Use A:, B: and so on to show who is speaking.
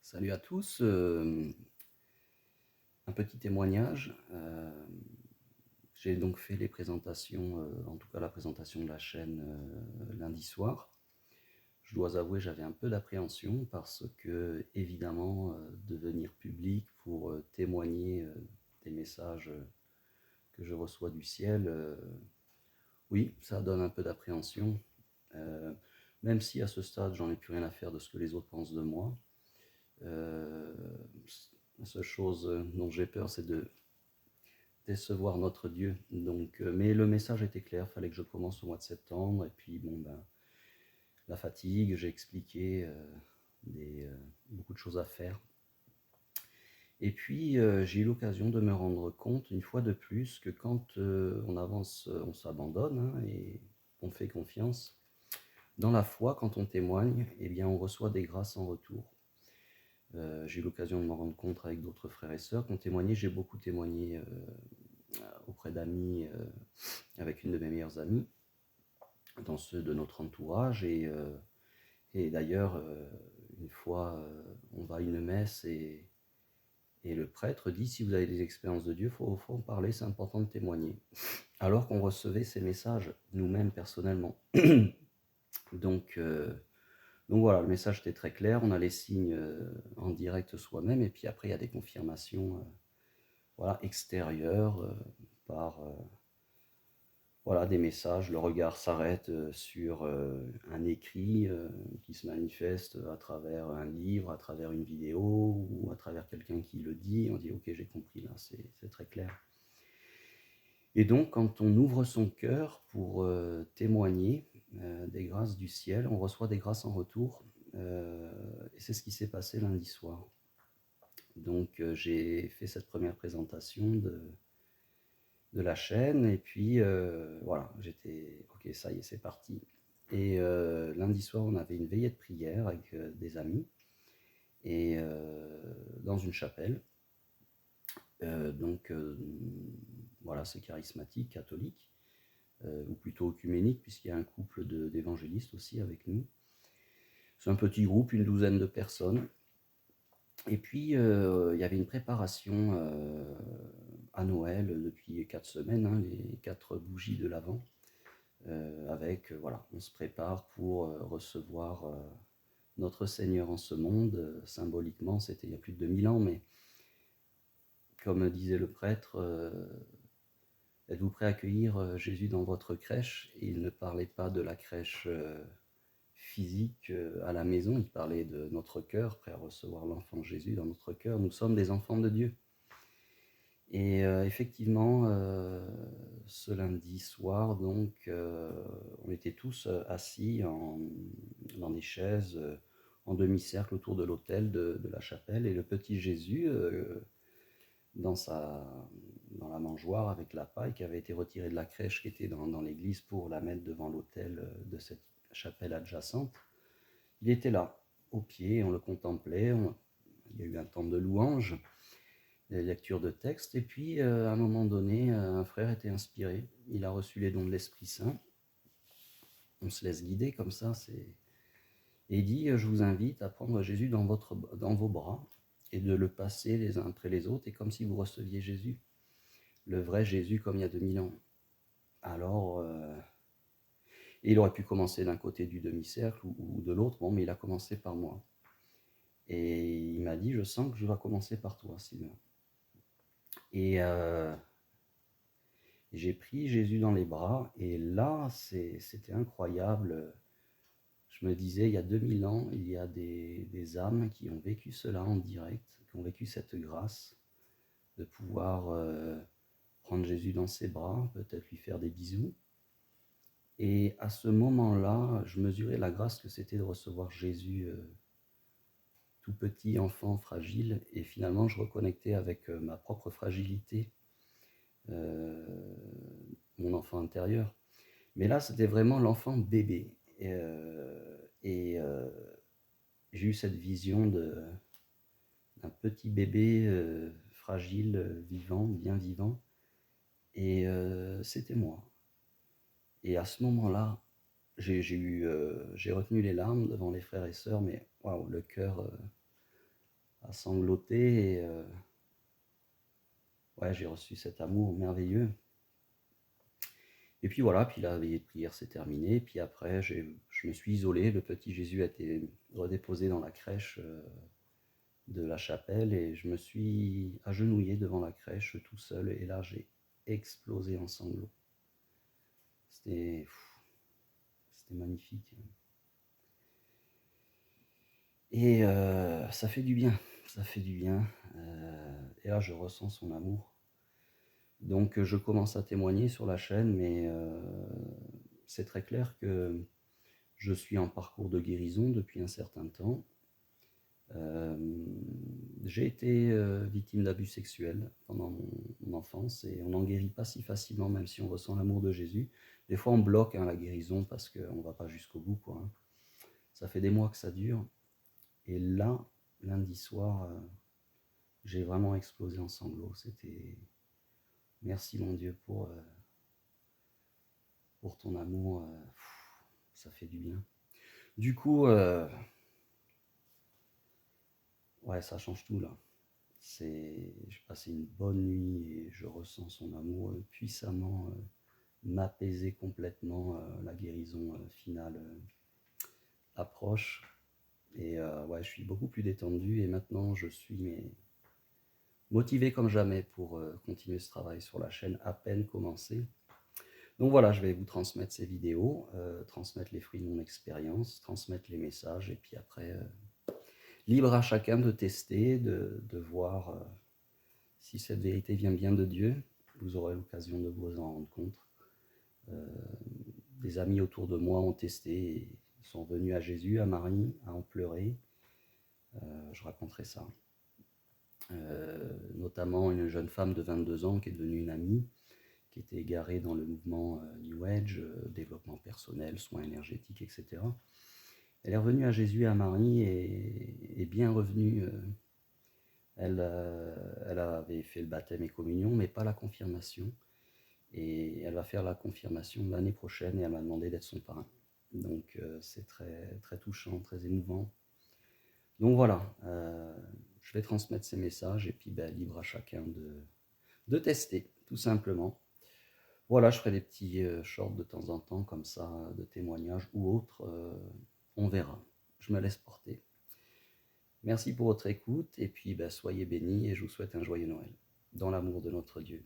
A: Salut à tous, un petit témoignage. J'ai donc fait les présentations, en tout cas la présentation de la chaîne lundi soir. Je dois avouer, j'avais un peu d'appréhension parce que, évidemment, devenir public pour témoigner des messages que je reçois du ciel, oui, ça donne un peu d'appréhension. Euh, Même si à ce stade, j'en ai plus rien à faire de ce que les autres pensent de moi. Euh, la seule chose dont j'ai peur, c'est de décevoir notre Dieu. Donc, mais le message était clair, il fallait que je commence au mois de septembre. Et puis, bon, ben, la fatigue, j'ai expliqué beaucoup de choses à faire. Et puis, j'ai eu l'occasion de me rendre compte, une fois de plus, que quand on avance, on s'abandonne hein, et on fait confiance. Dans la foi, quand on témoigne, eh bien, on reçoit des grâces en retour. J'ai eu l'occasion de m'en rendre compte avec d'autres frères et sœurs qui ont témoigné. J'ai beaucoup témoigné auprès d'amis, avec une de mes meilleures amies, dans ceux de notre entourage. Et d'ailleurs, une fois, on va à une messe et le prêtre dit, si vous avez des expériences de Dieu, il faut en parler, c'est important de témoigner. Alors qu'on recevait ces messages nous-mêmes personnellement. Donc, euh, donc voilà, le message était très clair, on a les signes en direct soi-même, et puis après il y a des confirmations voilà, extérieures par voilà, des messages, le regard s'arrête sur un écrit qui se manifeste à travers un livre, à travers une vidéo ou à travers quelqu'un qui le dit. On dit ok, j'ai compris là, c'est très clair. Et donc quand on ouvre son cœur pour témoigner des grâces du ciel, on reçoit des grâces en retour. Et c'est ce qui s'est passé lundi soir. Donc j'ai fait cette première présentation de la chaîne. Et puis voilà, j'étais ok, ça y est, c'est parti. Et lundi soir, on avait une veillée de prière avec des amis et dans une chapelle. Donc voilà, c'est charismatique, catholique, ou plutôt œcuménique, puisqu'il y a un couple d'évangélistes aussi avec nous. C'est un petit groupe, une douzaine de personnes. Et puis, il y avait une préparation à Noël depuis 4 semaines, hein, les 4 bougies de l'Avent. Avec, voilà, on se prépare pour recevoir notre Seigneur en ce monde. Symboliquement, c'était il y a plus de 2000 ans, mais comme disait le prêtre, êtes-vous prêt à accueillir Jésus dans votre crèche? Et il ne parlait pas de la crèche physique à la maison, il parlait de notre cœur, prêt à recevoir l'enfant Jésus dans notre cœur. Nous sommes des enfants de Dieu. Et effectivement, ce lundi soir, donc, on était tous assis dans des chaises en demi-cercle autour de l'autel de la chapelle, et le petit Jésus, dans, dans la mangeoire avec la paille qui avait été retirée de la crèche qui était dans l'église pour la mettre devant l'autel de cette chapelle adjacente, il était là, au pied, on le contemplait, il y a eu un temps de louange, des lectures de textes, et puis à un moment donné, un frère était inspiré, il a reçu les dons de l'Esprit Saint, on se laisse guider comme ça, et il dit, je vous invite à prendre Jésus dans vos bras, et de le passer les uns après les autres, et comme si vous receviez Jésus, le vrai Jésus comme il y a 2000 ans. Alors, il aurait pu commencer d'un côté du demi-cercle ou de l'autre, bon, mais il a commencé par moi. Et il m'a dit, je sens que je dois commencer par toi, Sylvain. Et j'ai pris Jésus dans les bras, et là, c'était incroyable. Je me disais, il y a 2000 ans, il y a des âmes qui ont vécu cela en direct, qui ont vécu cette grâce de pouvoir prendre Jésus dans ses bras, peut-être lui faire des bisous. Et à ce moment-là, je mesurais la grâce que c'était de recevoir Jésus tout petit, enfant, fragile, et finalement je reconnectais avec ma propre fragilité, euh, mon enfant intérieur. Mais là, c'était vraiment l'enfant bébé. Et j'ai eu cette vision d'un petit bébé fragile, vivant, bien vivant. Et c'était moi. Et à ce moment-là, j'ai retenu les larmes devant les frères et sœurs, mais waouh, le cœur à sangloter. Et, ouais, j'ai reçu cet amour merveilleux. Et puis voilà, puis la veillée de prière s'est terminée. Puis après, je me suis isolé. Le petit Jésus a été redéposé dans la crèche de la chapelle et je me suis agenouillé devant la crèche tout seul. Et là, j'ai explosé en sanglots. C'était magnifique. Et ça fait du bien. Ça fait du bien. Et là, je ressens son amour. Donc, je commence à témoigner sur la chaîne, mais c'est très clair que je suis en parcours de guérison depuis un certain temps. J'ai été victime d'abus sexuels pendant mon enfance et on n'en guérit pas si facilement, même si on ressent l'amour de Jésus. Des fois, on bloque la guérison parce qu'on ne va pas jusqu'au bout, quoi, hein. Ça fait des mois que ça dure. Et là, lundi soir, j'ai vraiment explosé en sanglots. C'était merci mon Dieu pour ton amour. Ça fait du bien. Du coup, ouais, ça change tout là. J'ai passé une bonne nuit et je ressens son amour puissamment m'apaiser complètement. La guérison finale approche. Et ouais, je suis beaucoup plus détendu et maintenant je suis motivé comme jamais pour continuer ce travail sur la chaîne à peine commencé. Donc voilà, je vais vous transmettre ces vidéos, transmettre les fruits de mon expérience, transmettre les messages et puis après, libre à chacun de tester, de voir si cette vérité vient bien de Dieu. Vous aurez l'occasion de vous en rendre compte. Des amis autour de moi ont testé et sont venus à Jésus, à Marie, à en pleurer. Je raconterai ça. Notamment une jeune femme de 22 ans qui est devenue une amie, qui était égarée dans le mouvement New Age, développement personnel, soins énergétiques, etc. Elle est revenue à Jésus et à Marie et est bien revenue. Elle avait fait le baptême et communion, mais pas la confirmation. Et elle va faire la confirmation l'année prochaine et elle m'a demandé d'être son parrain. Donc c'est très, très touchant, très émouvant. Donc voilà, je vais transmettre ces messages et puis libre à chacun de tester, tout simplement. Voilà, je ferai des petits shorts de temps en temps comme ça, de témoignages ou autres. On verra. Je me laisse porter. Merci pour votre écoute et puis soyez bénis et je vous souhaite un joyeux Noël. Dans l'amour de notre Dieu.